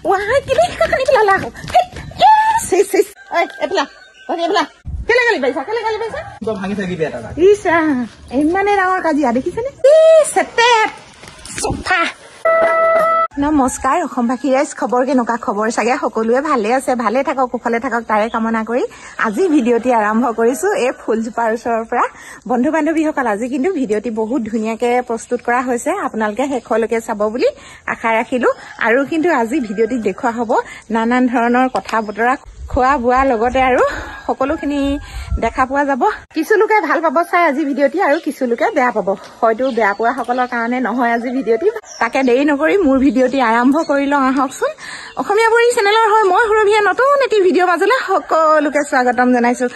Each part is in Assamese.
Wah, kini kali pelala. Sis. Oi, epla. Kele kali baisa. Gua bhangi thaki dia ta. Isa, emane raor kaji dekhise ne? Setep. Sofa. নমস্কাৰ অসমবাসী ৰাইজ খবৰ কেনেকুৱা খবৰ সাগে সকলোৱে ভালে আছে ভালে থাকক কুফলে থাকক তাৰে কামনা কৰি আজি ভিডিওটি আৰম্ভ কৰিছো এই ফুলজোপাৰ ওচৰৰ পৰা বন্ধু বান্ধৱীসকল আজি কিন্তু ভিডিওটি বহুত ধুনীয়াকে প্ৰস্তুত কৰা হৈছে আপোনালোকে শেষলৈকে চাব বুলি আশা ৰাখিলো আৰু কিন্তু আজি ভিডিওটি দেখুৱা হ'ব নানান ধৰণৰ কথা বতৰা খোৱা বোৱা লগতে আৰু সকলোখিনি দেখা পোৱা যাব কিছু লোকে ভাল পাব চাই আজি ভিডিওটি আৰু কিছু লোকে বেয়া পাব হয়তো বেয়া পোৱা সকলৰ কাৰণে নহয় আজি ভিডিওটি তাকে দেৰি নকৰি মোৰ ভিডিওটি আৰম্ভ কৰি লওঁ আহকচোন অসমীয়া বৰী চেনেলৰ হয় মই সুৰভিয়া নতুন এটি ভিডিও মাজলৈ সকলোকে স্বাগতম জনাইছো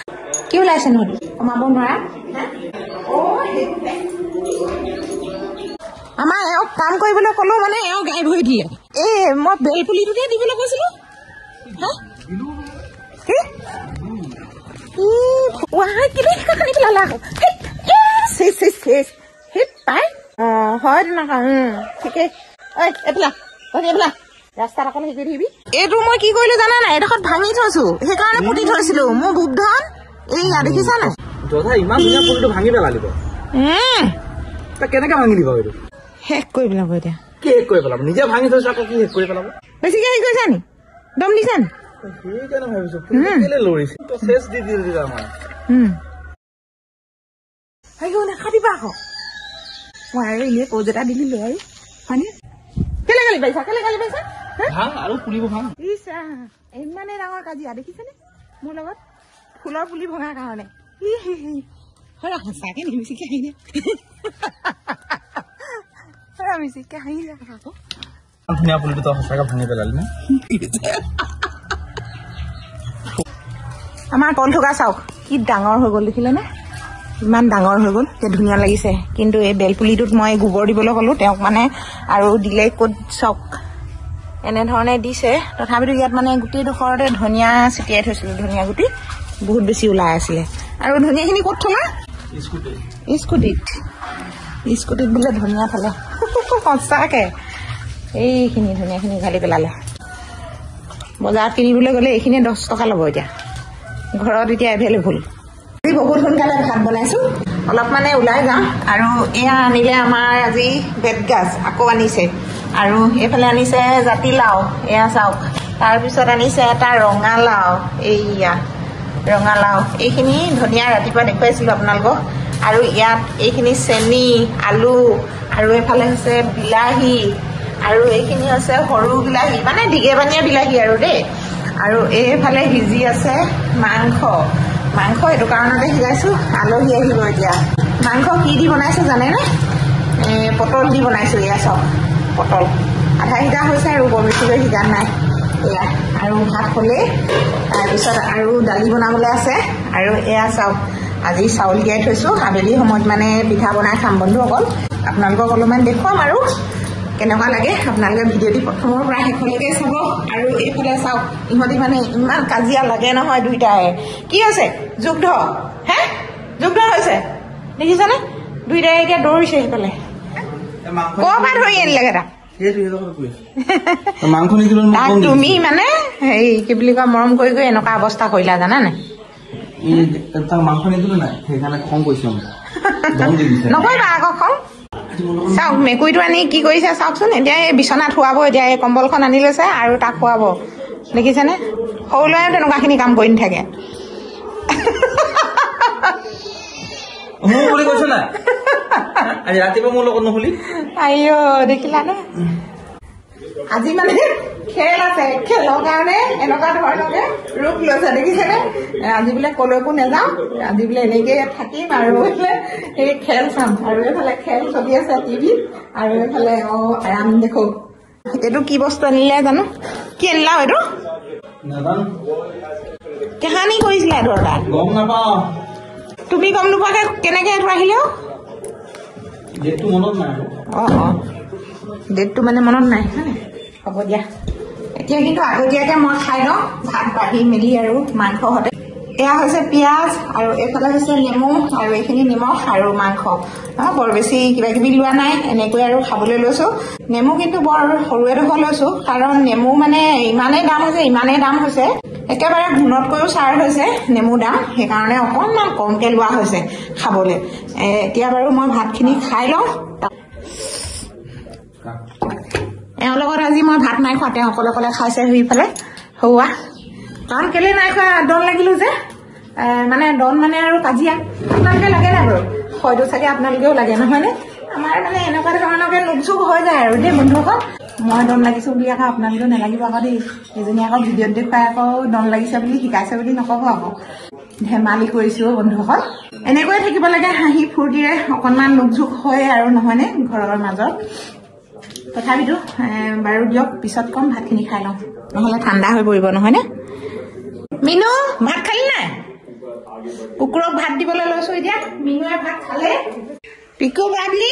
কি ওলাইছে নহলি কমাব নোৱাৰা আমাৰ এওক কাম কৰিবলৈ কলো মানে এও গায়ব হৈ দিয়ে মই বেল পুলিটোতে দিবলৈ কৈছিলো হা Wah, kini kali pelala. Sis. Hit pai. Hoy na ka. Thike. Oi, epla. Rasta rakon higi dibi. Etu moi ki koilu jana na edokhot bhangi thoisu. He karone puti thoisilu. Mo buddhan. Ei ya dekhisa na. Jodha iman dunia pulitu bhangi pelalibo. Ta kenaka bhangi dibo etu. Hek koi pelabo eta. Ki hek koi pelabo. Nije bhangi thoisu ako ki hek koi pelabo. Besi ki koisa ni? Dom disan. He jana bhabisu. Kele loris. To ses di dira ma. Ayo na khadiba ko. Wah, ini pojata dililu ayo. Hani? Kele kali baisa? Bhang aru pulibo bhang. Isa, emane rangor kaji dekhise ne? Mor logot ফুলৰ পুলি ভঙা কাৰণে হৰা হসাকে নিমিছিকে আহিনে হৰা মিছিকে আহি যা আকৌ ধুনীয়া পুলিটো তো হসাকে ভাঙি পেলালি না আমাৰ কল থকা চাওক কি ডাঙৰ হৈ গল দেখিলে না ইমান ডাঙৰ হৈ গল তে ধুনীয়া লাগিছে কিন্তু এই বেল পুলিটোত মই গোবৰ দিবলৈ কলো তেওঁক মানে আৰু দিলে কত চাওক এনে ধৰণে দিছে তথাপিতো ইয়াত মানে গুটি দখৰতে ধনিয়া ছিটিয়াই থৈছিল ধনিয়া গুটি বহুত বেছি ওলাই আছিল আৰু ধনিয়াখিনি কত থলা স্কুটিত বলে ধনিয়া থলে সঁচাকে এইখিনি ধনিয়াখিনি ঘালি পেলালে বজাৰত কিনিবলৈ গলে এইখিনি 10 টকা ল'ব এতিয়া ঘৰত এতিয়া এভেইলেবল বহুত সোনকালে ভাত বনাইছো অলপ মানে ওলাই যাম আৰু এয়া আনিলে আমাৰ আজি বেতগাজ আকৌ আনিছে আৰু এফালে আনিছে জাতিলাও এয়া চাওক তাৰ পিছত আনিছে এটা ৰঙালাও এইয়া ৰঙালাও এইখিনি ধনিয়া ৰাতিপুৱা দেখুৱাইছিলো আপোনালোকক আৰু ইয়াত এইখিনি চেনি আলু আৰু এফালে হৈছে বিলাহী আৰু এইখিনি আছে সৰু বিলাহী মানে দিগেবানিয়া বিলাহী আৰু দেই আৰু এইফালে হিজি আছে মাংস এটো কাৰণতে হিজাইছো আলহী আহিব এতিয়া মাংস কি দি বনাইছো জানে নে পটল দি বনাইছো এয়া চাওক পটল আধা হিজা হৈছে আৰু বমিছিলৈ হিজা নাই এয়া আৰু ভাত হ'লে তাৰপিছত আৰু দালি বনাবলৈ আছে আৰু এয়া চাওক আজি চাউল তিয়াই থৈছো আবেলি সময়ত মানে পিঠা বনাই খাম বন্ধুসকল আপোনালোকক অলপমান দেখুৱাম আৰু কেনেকুৱা লাগে আপোনালোকে ভিডিওটি প্ৰথমৰ পৰা শেষলৈকে চাব আৰু এইফালে চাওক ইহঁতি মানে ইমান কাজিয়া লাগে নহয় দুইটাই কি হৈছে যুদ্ধ হৈছে দেখিছানে দুইটাই এতিয়া দৌৰিছে সেইফালে ক'ৰপৰা ধৰি আনিলে এটা তুমি মানে এই কি বুলি কয় মৰম কৰি এনেকুৱা অৱস্থা কৰিলা জানা নাই নকৰিবা আকৌ খং চাওক মেকুৰীটো আনি কি কৰিছে চাওকচোন এতিয়া এই বিচনাত শুৱাব এতিয়া এই কম্বলখন আনি লৈছে আৰু তাক শুৱাব দেখিছেনে সৰু ল'ৰাই তেনেকুৱাখিনি কাম কৰি নাথাকে আইঅ দেখিলানে আজি মানে খেল আছে খেলৰ কাৰণে এনেকুৱা ধৰণকে ৰূপ লৈছে দেখিছেনে আজি বোলে কলৈকো নাযাওঁ আজি বোলে এনেকে থাকিম আৰু এই খেল চাম আৰু এইফালে খেল চলি আছে টিভিত আৰু এইফালে আৰাম দেখো এইটো কি বস্তু আনিলে জানো কি আনিলা এইটো কাহানি কৰিছিলা এইটো তাত গম নাপাওঁ তুমি গম নোপোৱাকে কেনেকে এইটো আহিলেও ডেটটো মনত নাই ডেটটো মানে মনত নাই হ'ব দিয়া এতিয়া কিন্তু আগতীয়াকে মই খাই লওঁ ভাত বাঢ়ি মেলি আৰু মাংস হতে এয়া হৈছে পিঁয়াজ আৰু এইফালে হৈছে নেমু আৰু এইখিনি নিমখ আৰু মাংস বৰ বেছি কিবা কিবি লোৱা নাই এনেকৈ আৰু খাবলৈ লৈছো নেমু কিন্তু বৰ সৰু এডোখৰ লৈছো কাৰণ নেমু মানে ইমানেই দাম হৈছে একেবাৰে গুণতকৈও চাৰ হৈছে নেমু দাম সেইকাৰণে অকণমান কমকৈ লোৱা হৈছে খাবলৈ এতিয়া বাৰু মই ভাতখিনি খাই লওঁ এওঁৰ লগত আজি মই ভাত নাই খোৱা তেওঁ অকলে অকলে খাইছে সেইফালে হৌৱা কাৰণ কেলে নাই খোৱা ডন লাগিলো যে মানে ডন মানে আৰু কাজিয়া আপোনালোকে লাগে নাই বাৰু হয়তো চাগে আপোনালোকেও লাগে নহয়নে আমাৰ মানে এনেকুৱা ধৰণৰকে নোকচুক হৈ যায় আৰু দেই বন্ধুসকল মই ডন লাগিছো বুলি আকৌ আপোনালোকেও নালাগিব আকৌ দেই এজনী আকৌ ভিডিঅ'ত দেখুৱাই আকৌ ডন লাগিছে বুলি শিকাইছে বুলি নকব আকৌ ধেমালি কৰিছো বন্ধুসকল এনেকৈয়ে থাকিব লাগে হাঁহি ফূৰ্তিৰে অকণমান নোকঝুক হয় আৰু নহয়নে ঘৰৰ মাজত তথাপিতো বাৰু দিয়ক পিছত কম ভাতখিনি খাই লওঁ নহ'লে ঠাণ্ডা হৈ পৰিব নহয়নে মিনু ভাত খালি নাই কুকুৰক ভাত দিবলৈ লৈছো এতিয়া মিনুৱে ভাত খালে পিকু বাবলি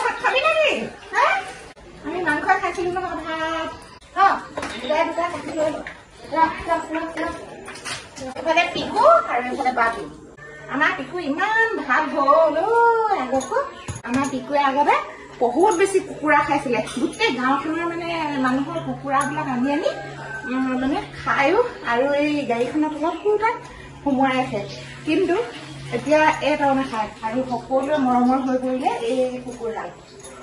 ভাত খাবি নেকি আমি মাংস খাইছিলো নহয় ভাত এইফালে পিকু আৰু এইফালে বাবলি আমাৰ পিকু ইমান ভাল হ'ল আগতকৈ আমাৰ পিকুৱে আগতে বহুত বেছি কুকুৰা খাইছিলে গোটেই গাঁওখনৰ মানে মানুহৰ কুকুৰাবিলাক আনি মানে খায়ো আৰু এই গাড়ীখনৰ তলত তাত সোমোৱাই ৰাখে কিন্তু এতিয়া এটাও নাখায় আৰু সকলোৱে মৰমৰ হৈ পৰিলে এই কুকুৰডাল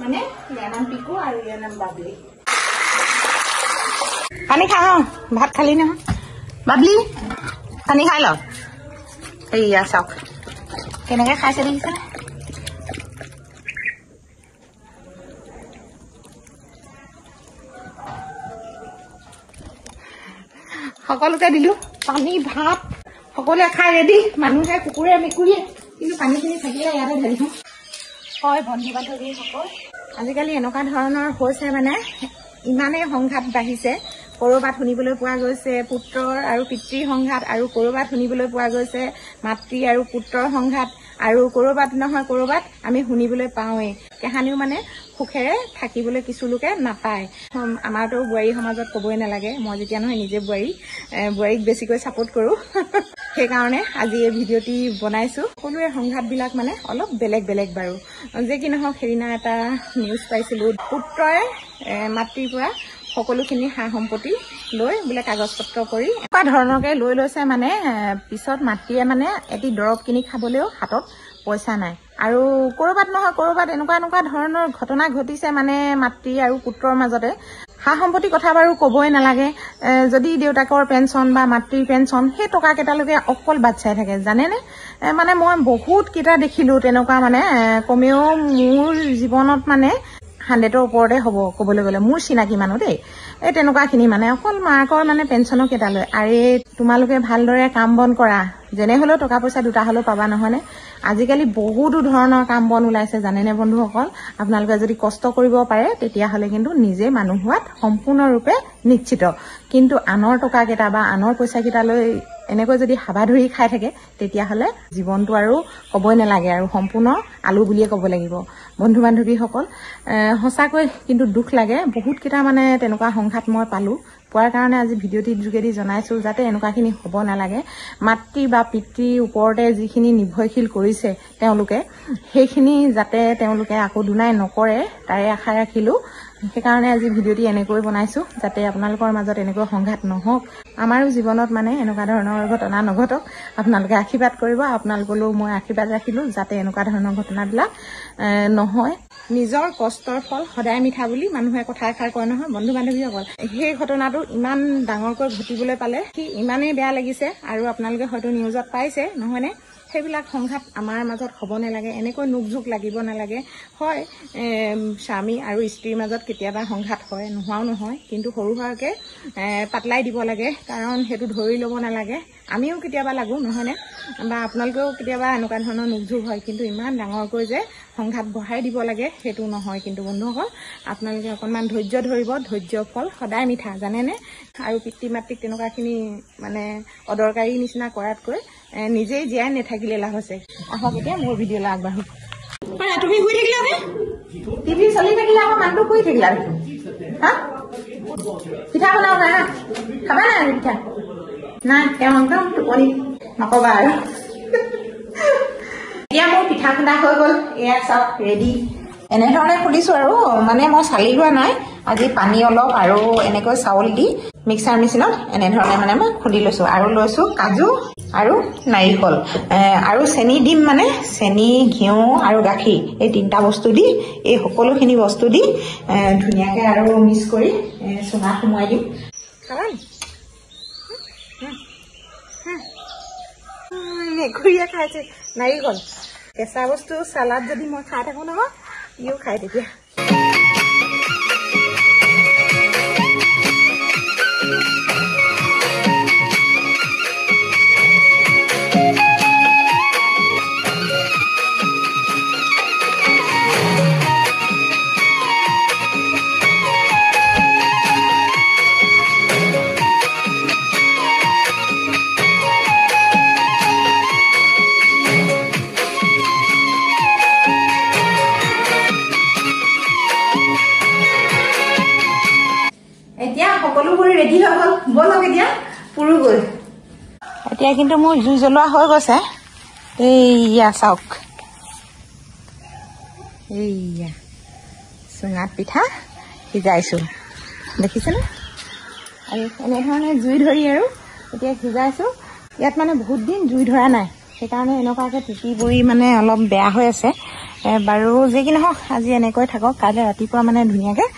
মানে ইয়াৰ নাম পিকু আৰু ইয়াৰ নাম বাবলি পানী খাওঁ ভাত খালি নহয় বাবলি পানী খাই লওক এইয়া চাওক কেনেকে খাইছে দেখিছে সকলোকে দিলো পানী ভাত সকলোৱে খাই ৰেডি মানুহে কুকুৰে মেকুৰীয়ে কিন্তু পানীখিনি থাকিলে ইয়াতে ঢালি থওঁ হয় বন্ধু বান্ধৱীসকল আজিকালি এনেকুৱা ধৰণৰ হৈছে মানে ইমানেই সংঘাত বাঢ়িছে কৰবাত শুনিবলৈ পোৱা গৈছে পুত্ৰৰ আৰু পিতৃৰ সংঘাত আৰু কৰবাত শুনিবলৈ পোৱা গৈছে মাতৃ আৰু পুত্ৰৰ সংঘাত আৰু কৰবাত নহয় কৰবাত আমি শুনিবলৈ পাওঁৱেই কাহানিও মানে সুখেৰে থাকিবলৈ কিছু লোকে নাপায় আমাৰতো বোৱাৰী সমাজত ক'বই নালাগে মই যেতিয়া নহয় নিজে বোৱাৰীক বেছিকৈ ছাপোৰ্ট কৰোঁ সেইকাৰণে আজি এই ভিডিঅ'টি বনাইছোঁ সকলোৰে সংঘাতবিলাক মানে অলপ বেলেগ বেলেগ বাৰু যে কি নহওক সেইদিনা এটা নিউজ পাইছিলোঁ পুত্ৰই মাতৃৰ পৰা সকলোখিনি সা সম্পত্তি লৈ বোলে কাগজ পত্ৰ কৰি এনেকুৱা ধৰণৰকে লৈ লৈছে মানে পিছত মাতৃয়ে মানে এটি দৰৱ কিনি খাবলৈও হাতত পইচা নাই আৰু কৰবাত নহয় কৰবাত এনেকুৱা ধৰণৰ ঘটনা ঘটিছে মানে মাতৃ আৰু পুত্ৰৰ মাজতে সা সম্পত্তি কথা বাৰু ক'বই নালাগে যদি দেউতাকৰ পেঞ্চন বা মাতৃৰ পেঞ্চন সেই টকা কেইটালৈকে অকল বাট চাই থাকে জানেনে মানে মই বহুত কেইটা দেখিলো তেনেকুৱা মানে কমেও মোৰ জীৱনত মানে 100ৰ ওপৰতে হ'ব ক'বলৈ গ'লে মোৰ চিনাকি মানুহ দেই এই তেনেকুৱাখিনি মানে অকল মাকৰ মানে পেঞ্চনৰ কেইটা লৈ আৰে তোমালোকে ভালদৰে কাম বন কৰা যেনে হ'লেও টকা পইচা দুটা হ'লেও পাবা নহয়নে আজিকালি বহুতো ধৰণৰ কাম বন ওলাইছে জানেনে বন্ধুসকল আপোনালোকে যদি কষ্ট কৰিব পাৰে তেতিয়াহ'লে কিন্তু নিজে মানুহ হোৱাত সম্পূৰ্ণৰূপে নিশ্চিত কিন্তু আনৰ টকা কেইটা বা আনৰ পইচা কেইটা লৈ এনেকৈ যদি হাবা ধৰি খাই থাকে তেতিয়াহ'লে জীৱনটো আৰু ক'বই নালাগে আৰু সম্পূৰ্ণ আলু বুলিয়ে ক'ব লাগিব বন্ধু বান্ধৱীসকল সঁচাকৈ কিন্তু দুখ লাগে বহুত কেইটা মানে তেনেকুৱা সংঘাত মই পালোঁ পোৱাৰ কাৰণে আজি ভিডিঅ'টিৰ যোগেদি জনাইছোঁ যাতে এনেকুৱাখিনি হ'ব নালাগে মাতৃ বা পিতৃৰ ওপৰতে যিখিনি নিৰ্ভৰশীল কৰিছে তেওঁলোকে সেইখিনি যাতে তেওঁলোকে আকৌ দুনাই নকৰে তাৰে আশা ৰাখিলোঁ সেইকাৰণে আজি ভিডিঅ'টি এনেকৈ বনাইছোঁ যাতে আপোনালোকৰ মাজত এনেকৈ সংঘাত নহওক আমাৰো জীৱনত মানে এনেকুৱা ধৰণৰ ঘটনা নঘটক আপোনালোকে আশীৰ্বাদ কৰিব আপোনালোকলৈও মই আশীৰ্বাদ ৰাখিলোঁ যাতে এনেকুৱা ধৰণৰ ঘটনাবিলাক নহয় নিজৰ কষ্টৰ ফল সদায় মিঠা বুলি মানুহে কথা এষাৰ কয় নহয় বন্ধু বান্ধৱীসকল সেই ঘটনাটো ইমান ডাঙৰকৈ ঘটিবলৈ পালে কি ইমানেই বেয়া লাগিছে আৰু আপোনালোকে হয়তো নিউজত পাইছে নহয়নে সেইবিলাক সংঘাত আমাৰ মাজত হ'ব নালাগে এনেকৈ নোকঝোক লাগিব নালাগে হয় স্বামী আৰু স্ত্ৰীৰ মাজত কেতিয়াবা সংঘাত হয় নোহোৱাও নহয় কিন্তু সৰু সুৰাকৈ পাতলাই দিব লাগে কাৰণ সেইটো ধৰি ল'ব নালাগে আমিও কেতিয়াবা লাগো নহয়নে বা আপোনালোকেও কেতিয়াবা এনেকুৱা ধৰণৰ নোকঝোক হয় কিন্তু ইমান ডাঙৰকৈ যে সংঘাত বঢ়াই দিব লাগে সেইটো নহয় কিন্তু বন্ধুসকল আপোনালোকে অকণমান ধৈৰ্য ধৰিব ধৈৰ্যৰ ফল সদায় মিঠা জানেনে আৰু পিতৃ মাতৃক তেনেকুৱাখিনি মানে অদৰকাৰী নিচিনা কৰাতকৈ নিজেই জীয়াই নাথাকিলে লাভ আছে আহক এতিয়া মোৰ ভিডিঅ'লৈ আগবাঢ়ো তুমি শুই থাকিলা নে টিভি চলি থাকিলে আকৌ মানুহটো শুই থাকিলা হা পিঠা বনাও না খাবা নাই পিঠা নাই তেওঁ একদম টোপনি নকবা আৰু এতিয়া মোৰ পিঠা খুন্দা হৈ গ'ল এয়া চব ৰেডি এনেধৰণে খুলিছোঁ আৰু মানে মই চালি লোৱা নাই আজি পানী অলপ আৰু এনেকৈ চাউল দি মিক্সাৰ মেচিনত এনেধৰণে মানে মই খুন্দি লৈছোঁ আৰু লৈছোঁ কাজু আৰু নাৰিকল আৰু চেনি দিম মানে চেনি ঘিউ আৰু গাখীৰ এই তিনিটা বস্তু দি এই সকলোখিনি বস্তু দি ধুনীয়াকৈ আৰু মিক্স কৰি চুঙাত সোমোৱাই দিম খাবা মেকুৰীয়ে খাইছে নাৰিকল কেঁচা বস্তু চালাড যদি মই খাই থাকোঁ নহয় ইও খাই তেতিয়া সকলোবোৰ ৰেডি হৈ গ'ল ব'লক এতিয়া পুৰো গৈ এতিয়া কিন্তু মোৰ জুই জ্বলোৱা হৈ গৈছে এইয়া চাওক এইয়া চুঙাত পিঠা সিজাইছোঁ দেখিছেনে আৰু এনেধৰণে জুই ধৰি আৰু এতিয়া সিজাইছোঁ ইয়াত মানে বহুত দিন জুই ধৰা নাই সেইকাৰণে এনেকুৱাকৈ টুটি পৰি মানে অলপ বেয়া হৈ আছে বাৰু যি কি নহওক আজি এনেকৈ থাকক কাইলৈ ৰাতিপুৱা মানে ধুনীয়াকৈ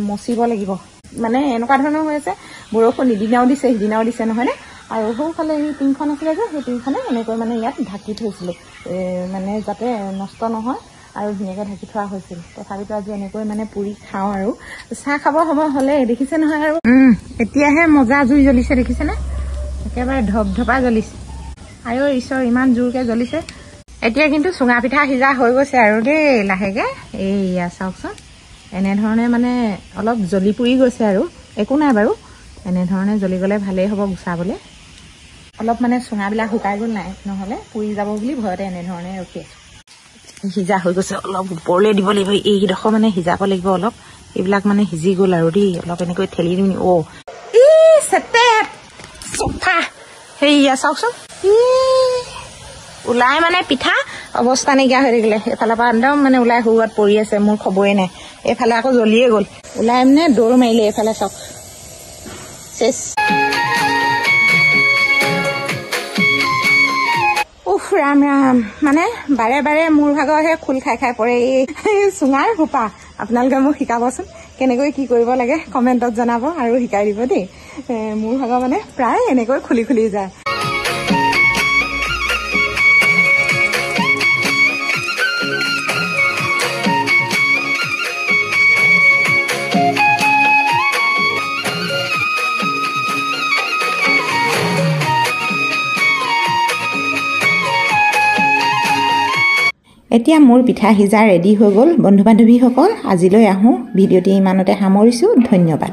মচিব লাগিব মানে এনেকুৱা ধৰণৰ হৈ আছে বৰষুণ ইদিনাও দিছে সিদিনাও দিছে নহয়নে আৰু সৌফালে এই টিংখন আছিলে যে সেই টিংখনে এনেকৈ মানে ইয়াত ঢাকি থৈছিলোঁ মানে যাতে নষ্ট নহয় আৰু ধুনীয়াকৈ ঢাকি থোৱা হৈছিল তথাপিতো আজি এনেকৈ মানে পুৰি খাওঁ আৰু চাহ খাব সময় হ'লে দেখিছে নহয় আৰু এতিয়াহে মজা জুই জ্বলিছে দেখিছেনে একেবাৰে ধপধপা জ্বলিছে আৰু ঈশ্বৰ ইমান জোৰকৈ জ্বলিছে এতিয়া কিন্তু চুঙা পিঠা সিজা হৈ গৈছে আৰু দেই লাহেকৈ এইয়া চাওকচোন এনেধৰণে মানে অলপ জ্বলি পুৰি গৈছে আৰু একো নাই বাৰু এনেধৰণে জ্বলি গ'লে ভালেই হ'ব গুচাবলৈ অলপ মানে চুঙাবিলাক শুকাই গ'ল নাই নহ'লে পুৰি যাব বুলি ভয়তে এনেধৰণে ৰখি আছোঁ সিজা হৈ গৈছে অলপ ওপৰলৈ দিব লাগিব এইডোখৰ মানে সিজাব লাগিব অলপ এইবিলাক মানে সিজি গ'ল আৰু দেই অলপ এনেকৈ ঠেলি দিম চফা সেয়া চাওকচোন ওলাই মানে পিঠা অৱস্থা নাইকিয়া হৈ থাকিলে এইফালৰ পৰা একদম মানে ওলাই সুৱাত পৰি আছে মোৰ খবৰে নাই এইফালে আকৌ জ্বলিয়ে গ'ল ওলাই মানে দৌৰ মাৰিলে এইফালে চাওক চেচ উফ ৰাম ৰাম মানে বাৰে বাৰে মোৰ ভাগৰহে খোল খাই খাই পৰে এই চুঙাৰ সোপা আপোনালোকে মোক শিকাবচোন কেনেকৈ কি কৰিব লাগে কমেণ্টত জনাব আৰু শিকাই দিব দেই মোৰ ভাগৰ মানে প্ৰায় এনেকৈ খুলি খুলি যায় এতিয়া মোৰ পিঠা সিজা ৰেডি হৈ গ'ল বন্ধু বান্ধৱীসকল আজিলৈ আহোঁ ভিডিঅ'টি ইমানতে সামৰিছোঁ ধন্যবাদ